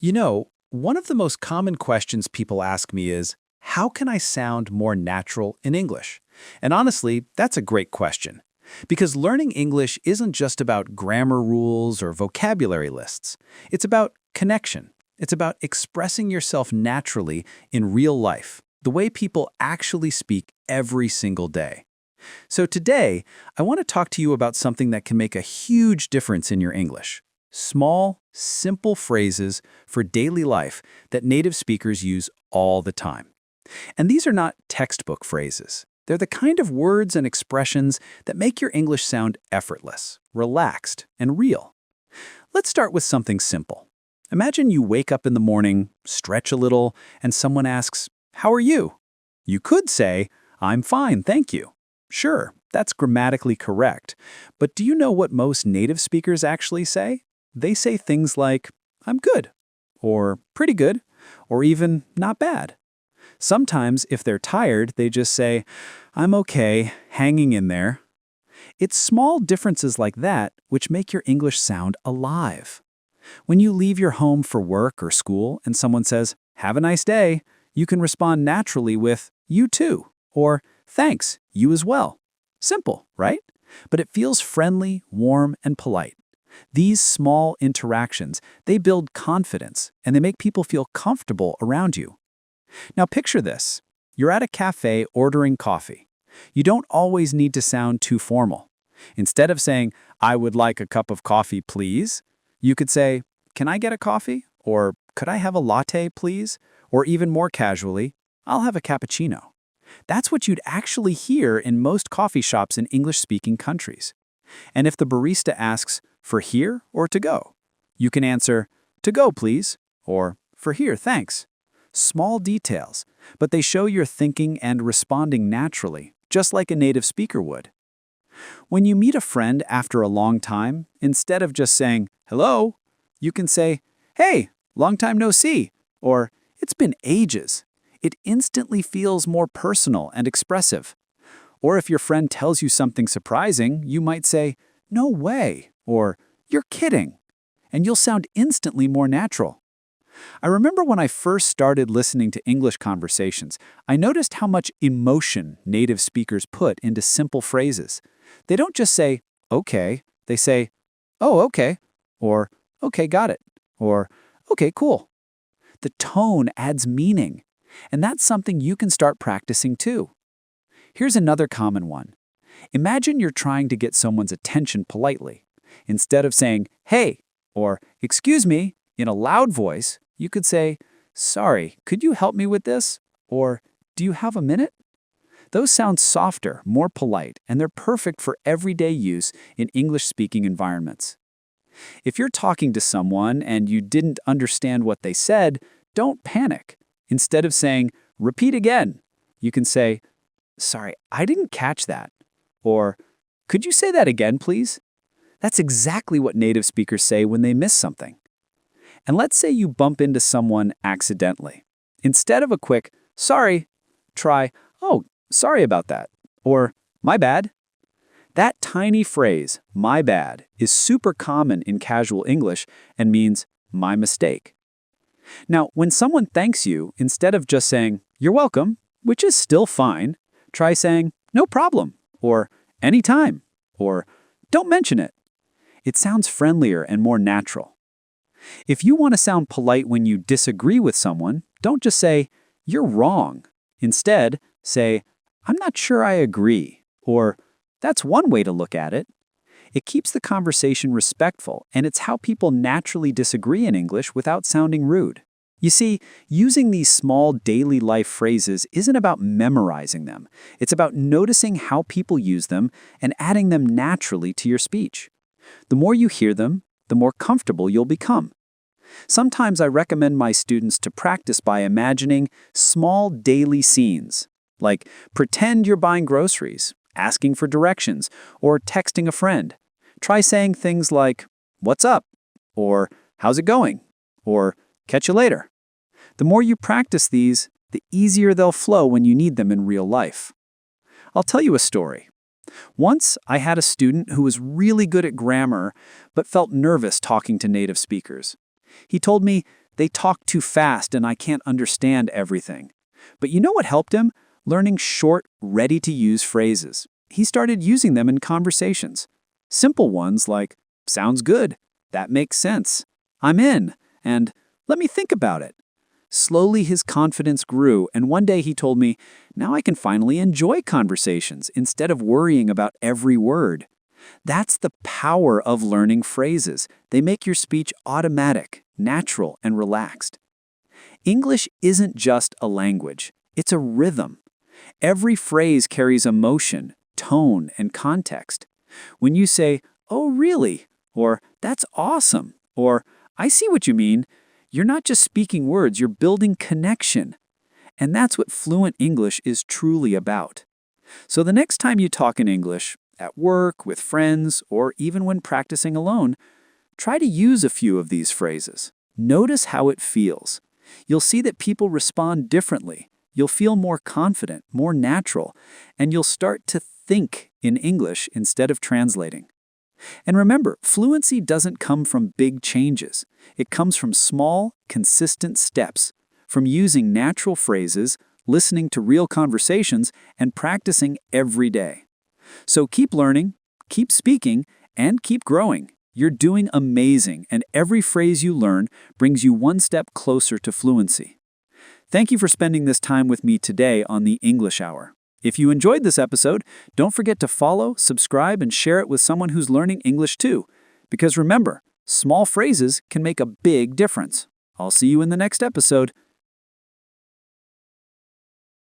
One of the most common questions people ask me is, how can I sound more natural in English? And honestly, that's a great question. Because learning English isn't just about grammar rules or vocabulary lists. It's about connection. It's about expressing yourself naturally in real life, the way people actually speak every single day. So today, I want to talk to you about something that can make a huge difference in your English. Small, simple phrases for daily life that native speakers use all the time. And these are not textbook phrases. They're the kind of words and expressions that make your English sound effortless, relaxed, and real. Let's start with something simple. Imagine you wake up in the morning, stretch a little, and someone asks, "How are you?" You could say, "I'm fine, thank you." Sure, that's grammatically correct. But do you know what most native speakers actually say? They say things like, "I'm good," or "pretty good," or even "not bad." Sometimes, if they're tired, they just say, "I'm okay, hanging in there." It's small differences like that which make your English sound alive. When you leave your home for work or school and someone says, "Have a nice day," you can respond naturally with, "You too," or "Thanks, you as well." Simple, right? But it feels friendly, warm, and polite. These small interactions, they build confidence and they make people feel comfortable around you. Now picture this. You're at a cafe ordering coffee. You don't always need to sound too formal. Instead of saying, "I would like a cup of coffee, please," you could say, "Can I get a coffee?" Or "Could I have a latte, please?" Or even more casually, "I'll have a cappuccino." That's what you'd actually hear in most coffee shops in English-speaking countries. And if the barista asks, "For here or to go?" you can answer, "To go, please," or "For here, thanks." Small details, but they show you're thinking and responding naturally, just like a native speaker would. When you meet a friend after a long time, instead of just saying, "Hello," you can say, "Hey, long time no see," or "It's been ages." It instantly feels more personal and expressive. Or if your friend tells you something surprising, you might say, "No way," or "You're kidding," and you'll sound instantly more natural. I remember when I first started listening to English conversations, I noticed how much emotion native speakers put into simple phrases. They don't just say, "Okay," they say, "Oh, okay," or "Okay, got it," or "Okay, cool." The tone adds meaning, and that's something you can start practicing too. Here's another common one. Imagine you're trying to get someone's attention politely. Instead of saying, "Hey," or "Excuse me," in a loud voice, you could say, "Sorry, could you help me with this?" Or "Do you have a minute?" Those sound softer, more polite, and they're perfect for everyday use in English-speaking environments. If you're talking to someone and you didn't understand what they said, don't panic. Instead of saying, "Repeat again," you can say, "Sorry, I didn't catch that." Or, "Could you say that again, please?" That's exactly what native speakers say when they miss something. And let's say you bump into someone accidentally. Instead of a quick, "Sorry," try, "Oh, sorry about that," or "My bad." That tiny phrase, "my bad," is super common in casual English and means "my mistake." Now, when someone thanks you, instead of just saying, "You're welcome," which is still fine, try saying, "No problem," or "Anytime," or "Don't mention it." It sounds friendlier and more natural. If you want to sound polite when you disagree with someone, don't just say, "You're wrong." Instead, say, "I'm not sure I agree," or "That's one way to look at it." It keeps the conversation respectful, and it's how people naturally disagree in English without sounding rude. You see, using these small daily life phrases isn't about memorizing them. It's about noticing how people use them and adding them naturally to your speech. The more you hear them, the more comfortable you'll become. Sometimes I recommend my students to practice by imagining small daily scenes, like pretend you're buying groceries, asking for directions, or texting a friend. Try saying things like, "What's up?" or "How's it going?" or "Catch you later." The more you practice these, the easier they'll flow when you need them in real life. I'll tell you a story. Once, I had a student who was really good at grammar, but felt nervous talking to native speakers. He told me, they talk too fast and I can't understand everything. But you know what helped him? Learning short, ready-to-use phrases. He started using them in conversations. Simple ones like, sounds good, that makes sense, I'm in, and let me think about it. Slowly his confidence grew, and one day he told me, now I can finally enjoy conversations instead of worrying about every word. That's the power of learning phrases. They make your speech automatic, natural, and relaxed. English isn't just a language, it's a rhythm. Every phrase carries emotion, tone, and context. When you say, oh really, or that's awesome, or I see what you mean, you're not just speaking words, you're building connection. And that's what fluent English is truly about. So the next time you talk in English, at work, with friends, or even when practicing alone, try to use a few of these phrases. Notice how it feels. You'll see that people respond differently. You'll feel more confident, more natural, and you'll start to think in English instead of translating. And remember, fluency doesn't come from big changes. It comes from small, consistent steps, from using natural phrases, listening to real conversations, and practicing every day. So keep learning, keep speaking, and keep growing. You're doing amazing, and every phrase you learn brings you one step closer to fluency. Thank you for spending this time with me today on the English Hour. If you enjoyed this episode, don't forget to follow, subscribe, and share it with someone who's learning English too. Because remember, small phrases can make a big difference. I'll see you in the next episode.